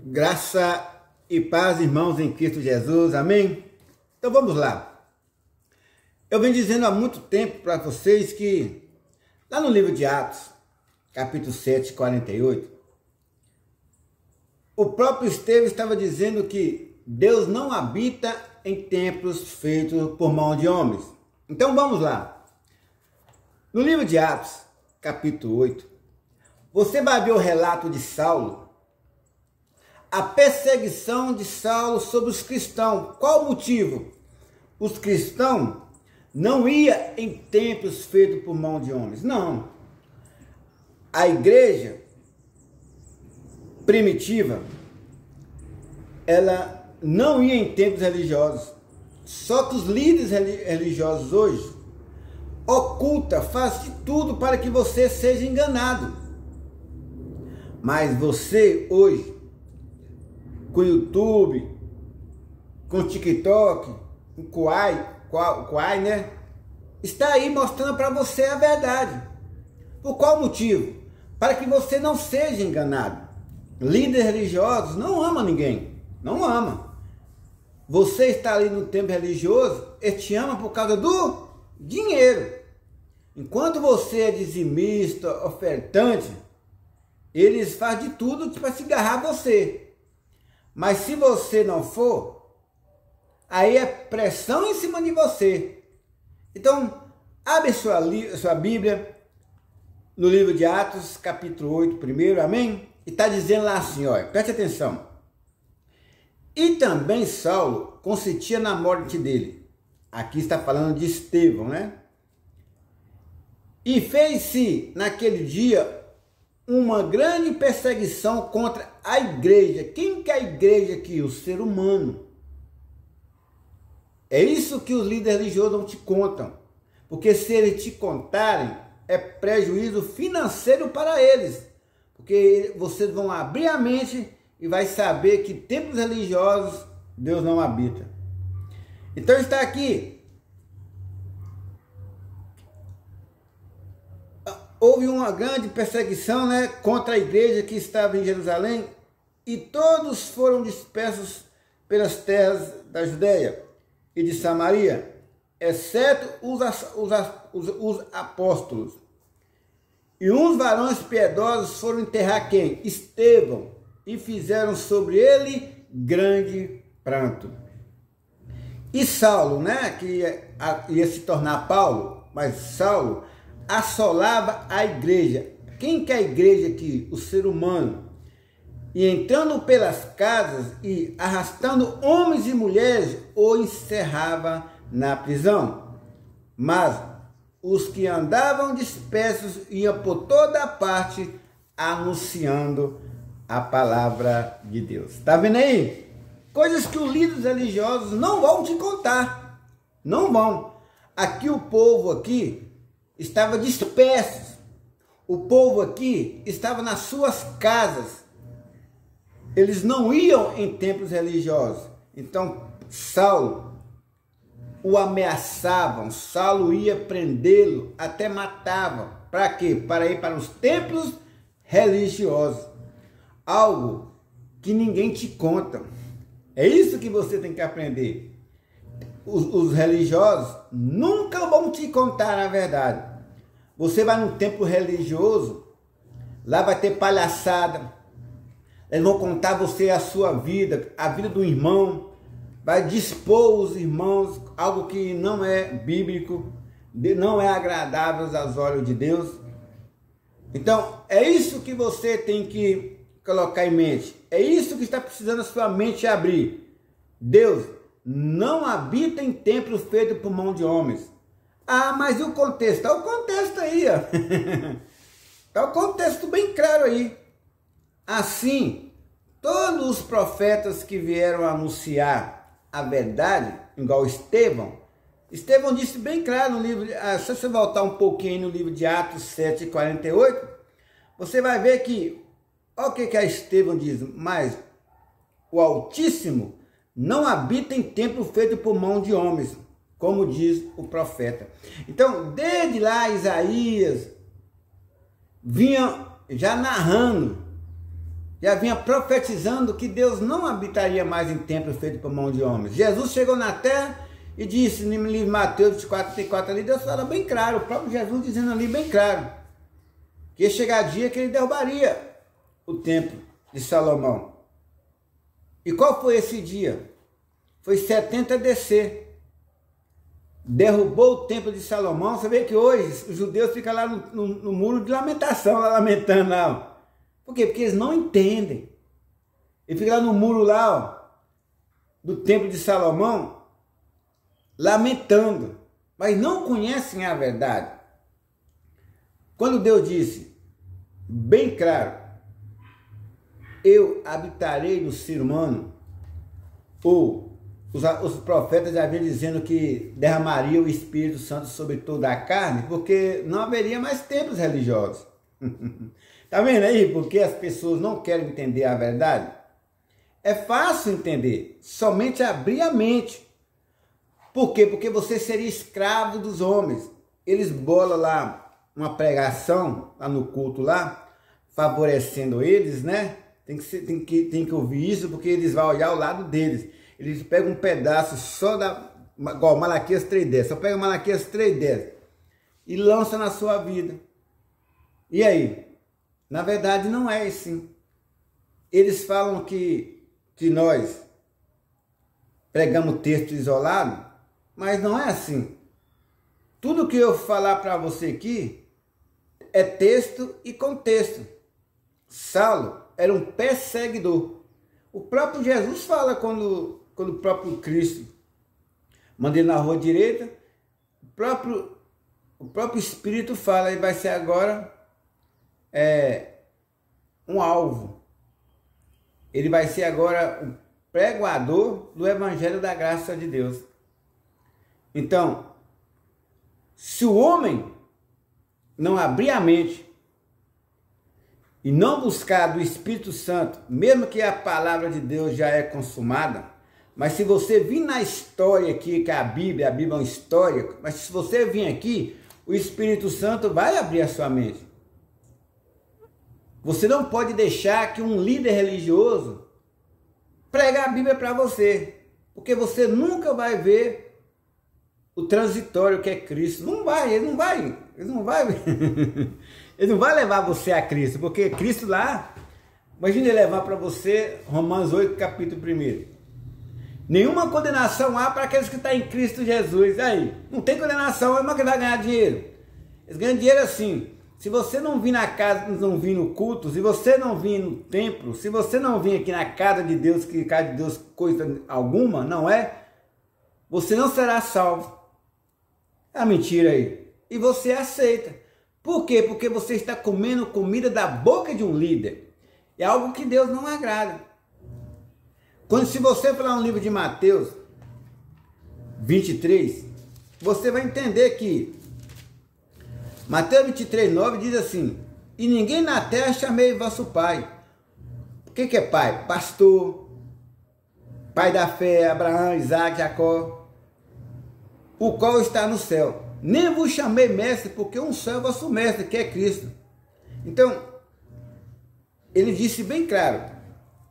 Graça e paz, irmãos, em Cristo Jesus, amém? Então vamos lá. Eu venho dizendo há muito tempo para vocês que, lá no livro de Atos, capítulo 7, 48, o próprio Estevão estava dizendo que Deus não habita em templos feitos por mão de homens. Então vamos lá. No livro de Atos, capítulo 8, você vai ver o relato de Saulo, a perseguição de Saulo sobre os cristãos. Qual o motivo? Os cristãos não iam em templos feitos por mão de homens. Não. A igreja primitiva, ela não ia em templos religiosos. Só que os líderes religiosos hoje ocultam, fazem de tudo para que você seja enganado. Mas você hoje, com o YouTube, com o TikTok, com o Quai, né? Está aí mostrando para você a verdade. Por qual motivo? Para que você não seja enganado. Líderes religiosos não amam ninguém. Não ama. Você está ali no templo religioso, ele te ama por causa do dinheiro. Enquanto você é dizimista, ofertante, eles fazem de tudo para se agarrar a você. Mas se você não for, aí é pressão em cima de você. Então, abre sua Bíblia no livro de Atos, capítulo 8, primeiro, amém? E está dizendo lá assim, olha, preste atenção. E também Saulo consentia na morte dele. Aqui está falando de Estevão, né? E fez-se naquele dia uma grande perseguição contra a igreja. Quem que é a igreja aqui? O ser humano. É isso que os líderes religiosos não te contam. Porque se eles te contarem, é prejuízo financeiro para eles. Porque vocês vão abrir a mente e vai saber que templos religiosos Deus não habita. Então está aqui. Houve uma grande perseguição, né, contra a igreja que estava em Jerusalém, e todos foram dispersos pelas terras da Judéia e de Samaria, exceto os apóstolos. E uns varões piedosos foram enterrar quem? Estevão, e fizeram sobre ele grande pranto. E Saulo, né, que ia se tornar Paulo, mas Saulo assolava a igreja. Quem que é a igreja aqui? O ser humano. E entrando pelas casas e arrastando homens e mulheres, o encerrava na prisão. Mas os que andavam dispersos iam por toda parte anunciando a palavra de Deus. Está vendo aí? Coisas que os líderes religiosos não vão te contar. Não vão. Aqui o povo aqui estava disperso. O povo aqui estava nas suas casas. Eles não iam em templos religiosos. Então, Saulo o ameaçavam. Saulo ia prendê-lo, até matava. Para quê? Para ir para os templos religiosos. Algo que ninguém te conta. É isso que você tem que aprender. Os religiosos nunca vão te contar a verdade. Você vai num templo religioso, lá vai ter palhaçada, eles vão contar você a sua vida, a vida do irmão, vai dispor os irmãos, algo que não é bíblico, não é agradável aos olhos de Deus. Então, é isso que você tem que colocar em mente, é isso que está precisando a sua mente abrir. Deus não habita em templos feitos por mão de homens. Ah, mas e o contexto? Está o contexto aí, ó. Está o contexto bem claro aí. Assim, todos os profetas que vieram anunciar a verdade, igual Estevão disse bem claro no livro, se você voltar um pouquinho no livro de Atos 7, 48, você vai ver que, olha o que a Estevão diz, mas o Altíssimo não habita em templo feito por mão de homens, como diz o profeta. Então, desde lá, Isaías vinha já narrando já vinha profetizando que Deus não habitaria mais em templo feito por mão de homens. Jesus chegou na terra e disse no livro de Mateus 24, 34 ali, Deus fala bem claro, o próprio Jesus dizendo ali bem claro, que ia chegar dia que ele derrubaria o templo de Salomão. E qual foi esse dia? Foi 70 DC. Derrubou o templo de Salomão. Você vê que hoje os judeus ficam lá no muro de lamentação, lá lamentando lá. Por quê? Porque eles não entendem. Ele fica lá no muro lá, ó, do templo de Salomão, lamentando, mas não conhecem a verdade. Quando Deus disse, bem claro, eu habitarei no ser humano, ou os profetas já vinham dizendo que derramaria o Espírito Santo sobre toda a carne, porque não haveria mais templos religiosos. Tá vendo aí? Porque as pessoas não querem entender a verdade. É fácil entender, somente abrir a mente. Por quê? Porque você seria escravo dos homens. Eles bolam lá uma pregação, lá no culto lá, favorecendo eles, né? Tem que ouvir isso, porque eles vão olhar o lado deles. Eles pegam um pedaço só igual Malaquias 3:10, só pega Malaquias 3:10 e lança na sua vida. E aí? Na verdade não é assim. Eles falam que nós pregamos texto isolado, mas não é assim. Tudo que eu falar para você aqui é texto e contexto. Saulo era um perseguidor. O próprio Jesus fala quando o próprio Cristo manda ele na rua direita, o próprio Espírito fala, ele vai ser agora um alvo. Ele vai ser agora o pregoador do Evangelho da Graça de Deus. Então, se o homem não abrir a mente e não buscar do Espírito Santo, mesmo que a palavra de Deus já é consumada, mas se você vir na história aqui, que a Bíblia é uma história, mas se você vir aqui, o Espírito Santo vai abrir a sua mente. Você não pode deixar que um líder religioso pregar a Bíblia para você, porque você nunca vai ver o transitório que é Cristo. Ele não vai ele não vai levar você a Cristo, porque Cristo lá, imagina ele levar para você Romanos 8, capítulo 1. Nenhuma condenação há para aqueles que estão em Cristo Jesus. Aí, não tem condenação, é uma que vai ganhar dinheiro. Eles ganham dinheiro assim. Se você não vir na casa, não vir no culto, se você não vir no templo, se você não vir aqui na casa de Deus, que casa de Deus coisa alguma, não é? Você não será salvo. É a mentira aí. E você aceita. Por quê? Porque você está comendo comida da boca de um líder. É algo que Deus não agrada. Se você falar no livro de Mateus 23, você vai entender que Mateus 23, 9 diz assim, e ninguém na terra chamei vosso pai. O que é pai? Pastor, pai da fé, Abraão, Isaac, Jacó, o qual está no céu. Nem vos chamei mestre, porque um só é vosso mestre, que é Cristo. Então, ele disse bem claro,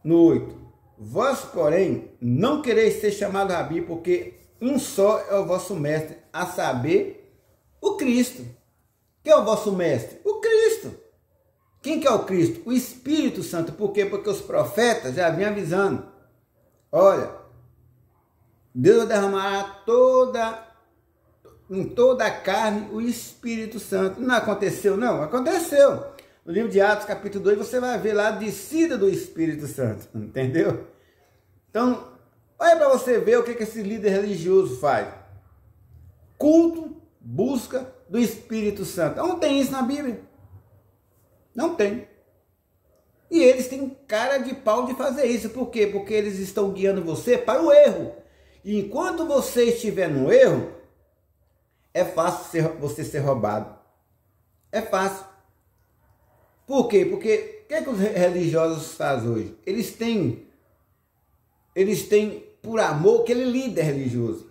no 8, vós, porém, não quereis ser chamado rabi, porque um só é o vosso mestre, a saber, o Cristo. Quem é o vosso mestre? O Cristo. Quem que é o Cristo? O Espírito Santo. Por quê? Porque os profetas já vinham avisando. Olha, Deus vai derramar em toda a carne o Espírito Santo. Não aconteceu, não? Aconteceu. No livro de Atos, capítulo 2, você vai ver lá a descida do Espírito Santo. Entendeu? Então, olha para você ver o que esse líder religioso faz. Culto, busca do Espírito Santo. Não tem isso na Bíblia. Não tem. E eles têm cara de pau de fazer isso. Por quê? Porque eles estão guiando você para o erro. E enquanto você estiver no erro, é fácil você ser roubado. É fácil. Por quê? Porque o que os religiosos fazem hoje? Eles têm por amor aquele líder religioso.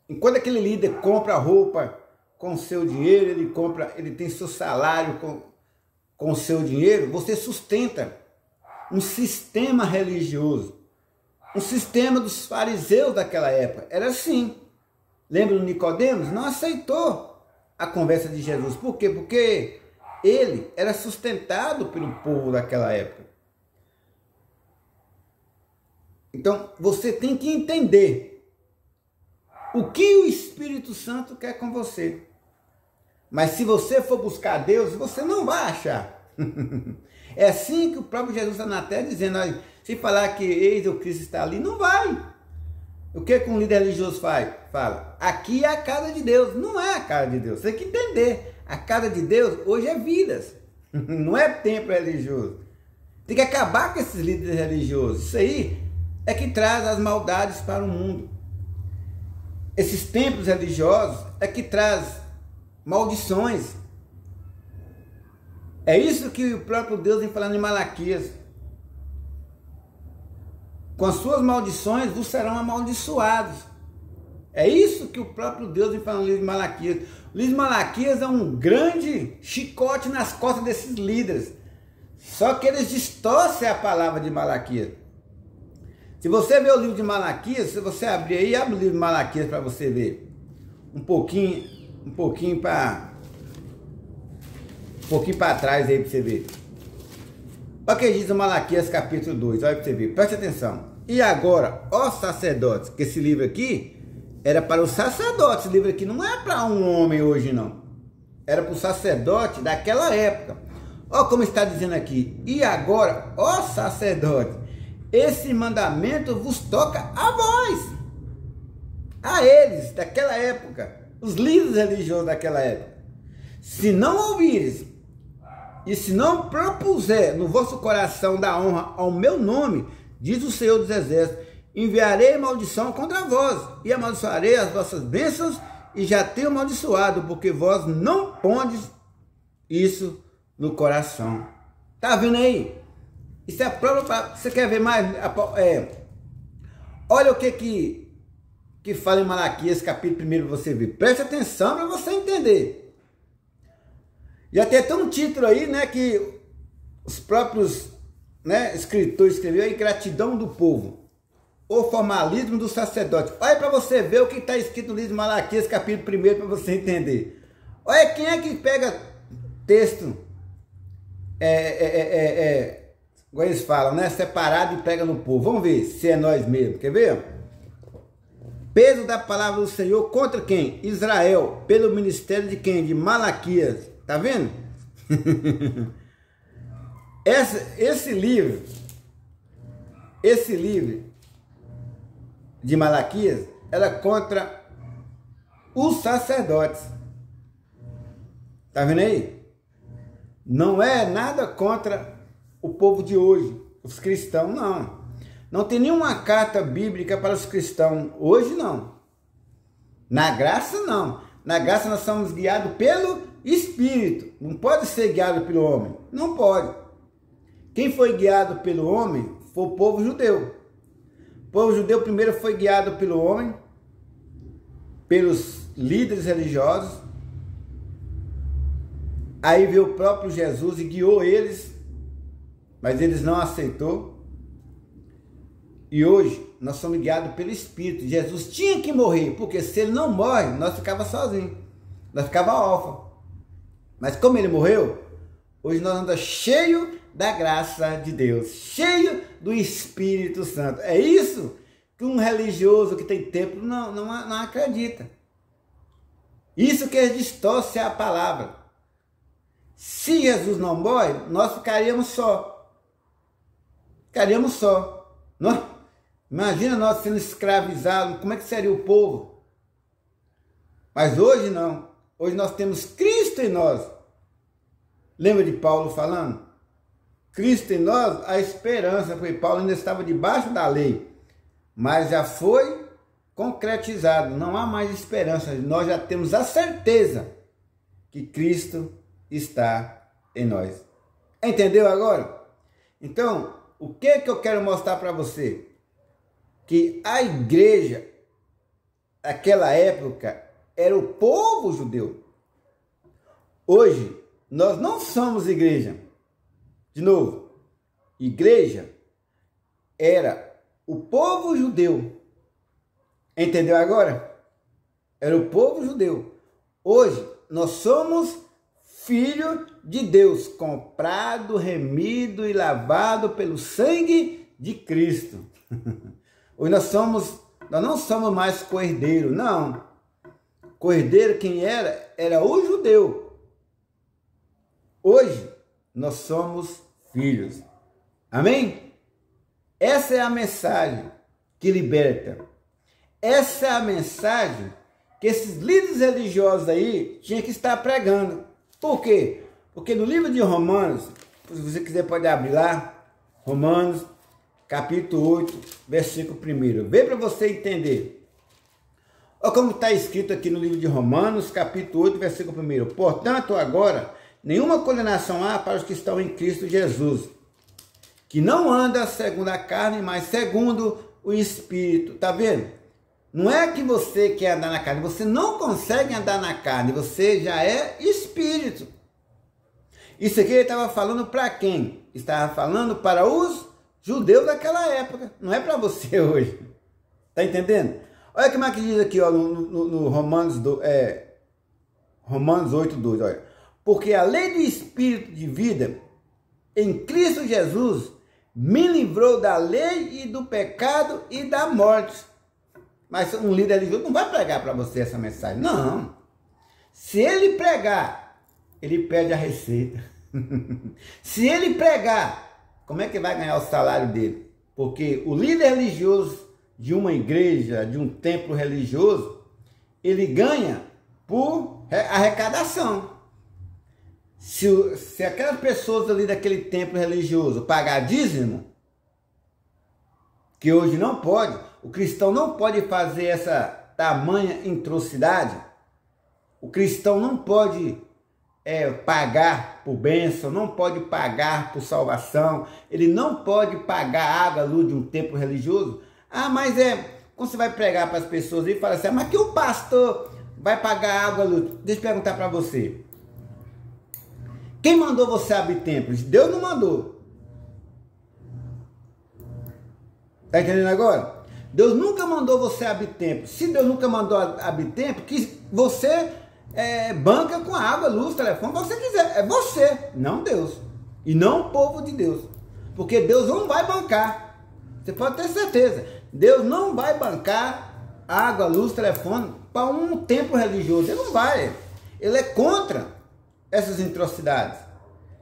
Enquanto aquele líder compra roupa com seu dinheiro, ele tem seu salário com seu dinheiro, você sustenta um sistema religioso, um sistema dos fariseus daquela época. Era assim. Lembra do Nicodemos? Não aceitou a conversa de Jesus. Por quê? Porque ele era sustentado pelo povo daquela época. Então, você tem que entender o que o Espírito Santo quer com você. Mas se você for buscar Deus, você não vai achar. É assim que o próprio Jesus está na terra dizendo, olha, se falar que eis o Cristo está ali, não vai. O que um líder religioso fala? Aqui é a casa de Deus. Não é a casa de Deus. Você tem que entender. A casa de Deus hoje é vidas. Não é templo religioso. Tem que acabar com esses líderes religiosos. Isso aí é que traz as maldades para o mundo. Esses templos religiosos é que traz maldições. É isso que o próprio Deus vem falando em Malaquias. Com as suas maldições, vos serão amaldiçoados. É isso que o próprio Deus vem falando no livro de Malaquias. O livro de Malaquias é um grande chicote nas costas desses líderes. Só que eles distorcem a palavra de Malaquias. Se você ver o livro de Malaquias, se você abrir aí, abre o livro de Malaquias para você ver. Um pouquinho para trás aí para você ver. Olha o que diz o Malaquias capítulo 2, olha para você ver, preste atenção. E agora, ó sacerdotes, que esse livro aqui era para os sacerdotes, esse livro aqui não é para um homem hoje não. Era para o sacerdote daquela época. Olha como está dizendo aqui. E agora, ó sacerdote, esse mandamento vos toca a vós. A eles, daquela época, os líderes religiosos daquela época. Se não ouvires, e se não propuser no vosso coração dar honra ao meu nome, diz o Senhor dos Exércitos, enviarei maldição contra vós, e amaldiçoarei as vossas bênçãos, e já tenho amaldiçoado, porque vós não pondes isso no coração. Tá vendo aí? Isso é a prova. Você quer ver mais? Olha o que fala em Malaquias, capítulo 1, você ver. Preste atenção para você entender. Já tem até um título aí, né, que os próprios, né, escritores escreveram, a ingratidão do povo, o formalismo do sacerdote. Olha para você ver o que está escrito no livro de Malaquias, capítulo 1, para você entender. Olha quem é que pega texto, como eles falam, né, separado e pega no povo. Vamos ver se é nós mesmo, quer ver? Peso da palavra do Senhor contra quem? Israel, pelo ministério de quem? De Malaquias. Tá vendo? Esse livro de Malaquias era contra os sacerdotes. Tá vendo aí? Não é nada contra o povo de hoje, os cristãos, não. Não tem nenhuma carta bíblica para os cristãos hoje, não. Na graça, não. Na graça nós somos guiados pelo Espírito. Não pode ser guiado pelo homem. Não pode. Quem foi guiado pelo homem foi o povo judeu. O povo judeu primeiro foi guiado pelo homem, pelos líderes religiosos. Aí veio o próprio Jesus e guiou eles, mas eles não aceitou. E hoje nós somos guiados pelo Espírito. Jesus tinha que morrer, porque se ele não morre, nós ficávamos sozinhos. Nós ficávamos órfãos. Mas como ele morreu, hoje nós andamos cheio da graça de Deus, cheio do Espírito Santo. É isso que um religioso que tem templo não acredita. Isso que distorce a palavra. Se Jesus não morre, nós ficaríamos só. Ficaríamos só. Imagina nós sendo escravizados, como é que seria o povo? Mas hoje não. Hoje nós temos Cristo em nós. Lembra de Paulo falando? Cristo em nós, a esperança, porque Paulo ainda estava debaixo da lei, mas já foi concretizado, não há mais esperança, nós já temos a certeza que Cristo está em nós. Entendeu agora? Então, o que eu quero mostrar para você? Que a igreja, naquela época, era o povo judeu. Hoje, nós não somos igreja. De novo, igreja era o povo judeu. Entendeu agora? Era o povo judeu. Hoje nós somos filho de Deus, comprado, remido e lavado pelo sangue de Cristo. Hoje nós não somos mais cordeiro, não. Cordeiro quem era? Era o judeu. Hoje nós somos filhos. Amém? Essa é a mensagem que liberta. Essa é a mensagem que esses líderes religiosos aí tinham que estar pregando. Por quê? Porque no livro de Romanos, se você quiser pode abrir lá, Romanos, capítulo 8, versículo 1. Vê para você entender. Olha como está escrito aqui no livro de Romanos, capítulo 8, versículo 1. Portanto, agora, nenhuma condenação há para os que estão em Cristo Jesus, que não anda segundo a carne, mas segundo o Espírito. Está vendo? Não é que você quer andar na carne, você não consegue andar na carne, você já é espírito. Isso aqui ele estava falando para quem? Estava falando para os judeus daquela época, não é para você hoje. Está entendendo? Olha como é que diz aqui ó, no Romanos 8:2, olha. Porque a lei do Espírito de vida em Cristo Jesus me livrou da lei e do pecado e da morte. Mas um líder religioso não vai pregar para você essa mensagem. Não. Se ele pregar, ele perde a receita. Se ele pregar, como é que vai ganhar o salário dele? Porque o líder religioso de uma igreja, de um templo religioso, ele ganha por arrecadação. Se aquelas pessoas ali daquele templo religioso pagar dízimo, que hoje não pode, o cristão não pode fazer essa tamanha atrocidade. O cristão não pode pagar por bênção, não pode pagar por salvação, ele não pode pagar água, luz de um templo religioso. Ah, mas quando você vai pregar para as pessoas e fala assim, mas que o pastor vai pagar água, luz? Deixa eu perguntar para você. Quem mandou você abrir templos? Deus não mandou. Está entendendo agora? Deus nunca mandou você abrir templo. Se Deus nunca mandou abrir templo, que você banca com água, luz, telefone, você quiser. É você, não Deus. E não o povo de Deus. Porque Deus não vai bancar. Você pode ter certeza. Deus não vai bancar água, luz, telefone para um templo religioso. Ele não vai. Ele é contra essas atrocidades.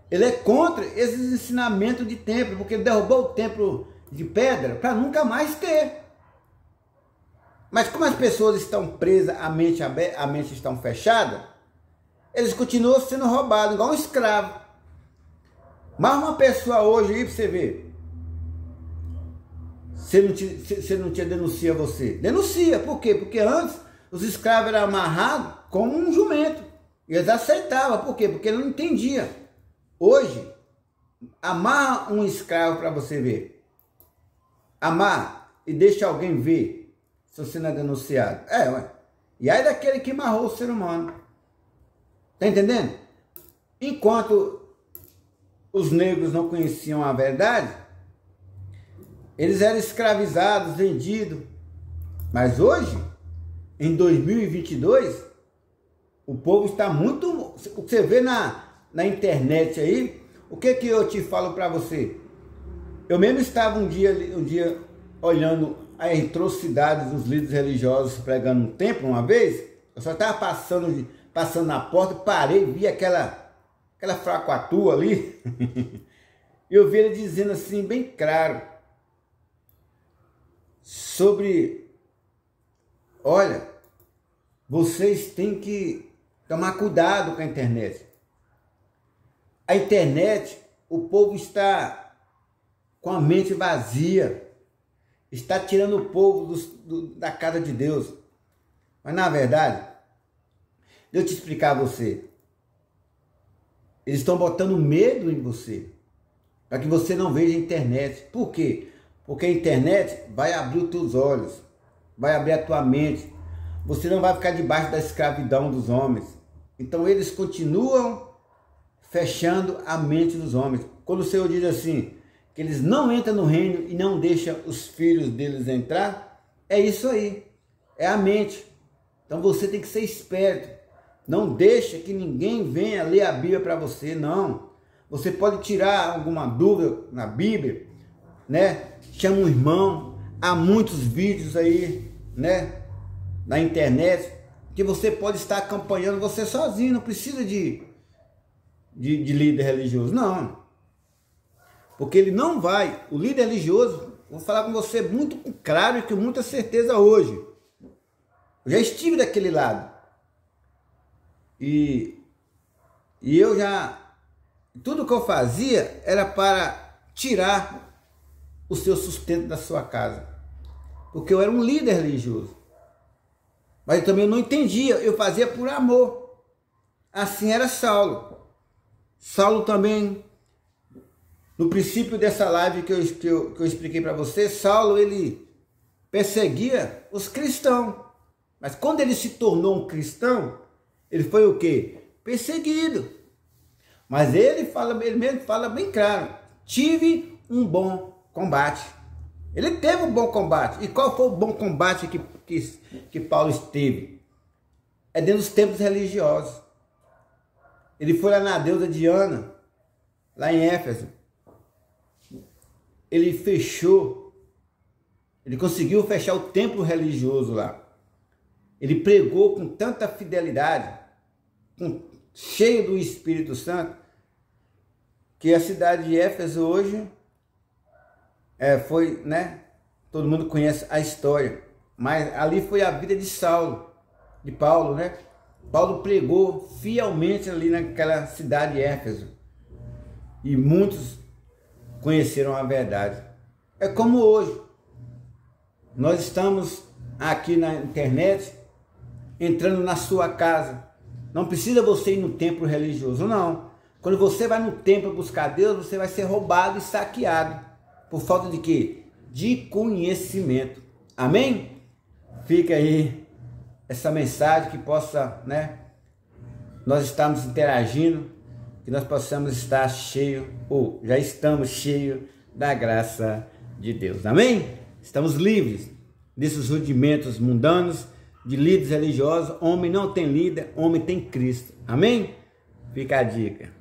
Ele é contra esses ensinamentos de templo. Porque ele derrubou o templo de pedra para nunca mais ter. Mas como as pessoas estão presas, a mente estão fechada, eles continuam sendo roubados, igual um escravo. Mas uma pessoa hoje aí, para você ver, você não te denuncia você. Denuncia, por quê? Porque antes os escravos eram amarrados como um jumento. E eles aceitavam, por quê? Porque não entendia. Hoje, amarra um escravo para você ver. Amarra e deixa alguém ver se você não é denunciado. Ué. E aí daquele que amarrou o ser humano. Tá entendendo? Enquanto os negros não conheciam a verdade, eles eram escravizados, vendidos. Mas hoje, em 2022, o povo está muito... Você vê na internet aí, o que eu te falo para você? Eu mesmo estava um dia olhando a atrocidade dos líderes religiosos pregando um templo uma vez. Eu só estava passando na porta, parei, vi aquela fracatua ali. E eu vi ele dizendo assim, bem claro, sobre, olha, vocês têm que tomar cuidado com a internet. A internet, o povo está com a mente vazia. Está tirando o povo da casa de Deus. Mas na verdade, deixa eu te explicar a você. Eles estão botando medo em você. Para que você não veja a internet. Por quê? Porque a internet vai abrir os teus olhos. Vai abrir a tua mente. Você não vai ficar debaixo da escravidão dos homens. Então eles continuam fechando a mente dos homens. Quando o Senhor diz assim, que eles não entram no reino e não deixam os filhos deles entrar, é isso aí, é a mente. Então você tem que ser esperto, não deixa que ninguém venha ler a Bíblia para você, não. Você pode tirar alguma dúvida na Bíblia, né? Chama um irmão, há muitos vídeos aí, né, na internet, que você pode estar acompanhando você sozinho, não precisa de líder religioso, não. Porque ele não vai, o líder religioso, vou falar com você muito claro e com muita certeza hoje. Eu já estive daquele lado. E eu já, tudo que eu fazia era para tirar o seu sustento da sua casa. Porque eu era um líder religioso. Mas eu também não entendia, eu fazia por amor. Assim era Saulo. Saulo também, no princípio dessa live que eu expliquei para você, Saulo ele perseguia os cristãos. Mas quando ele se tornou um cristão, ele foi o quê? Perseguido. Mas ele mesmo fala bem claro, tive um bom combate. Ele teve um bom combate. E qual foi o bom combate que Paulo esteve? É dentro dos templos religiosos. Ele foi lá na deusa Diana, lá em Éfeso. Ele conseguiu fechar o templo religioso lá. Ele pregou com tanta fidelidade, cheio do Espírito Santo, que a cidade de Éfeso hoje foi, né? Todo mundo conhece a história, mas ali foi a vida de Paulo, né? Paulo pregou fielmente ali naquela cidade de Éfeso e muitos conheceram a verdade. É como hoje, nós estamos aqui na internet, entrando na sua casa. Não precisa você ir no templo religioso, não. Quando você vai no templo buscar Deus, você vai ser roubado e saqueado. Por falta de quê? De conhecimento. Amém? Fica aí essa mensagem que possa, né, nós estamos interagindo, que nós possamos estar cheio, ou já estamos cheios da graça de Deus. Amém? Estamos livres desses rudimentos mundanos, de líderes religiosos. Homem não tem líder, homem tem Cristo. Amém? Fica a dica.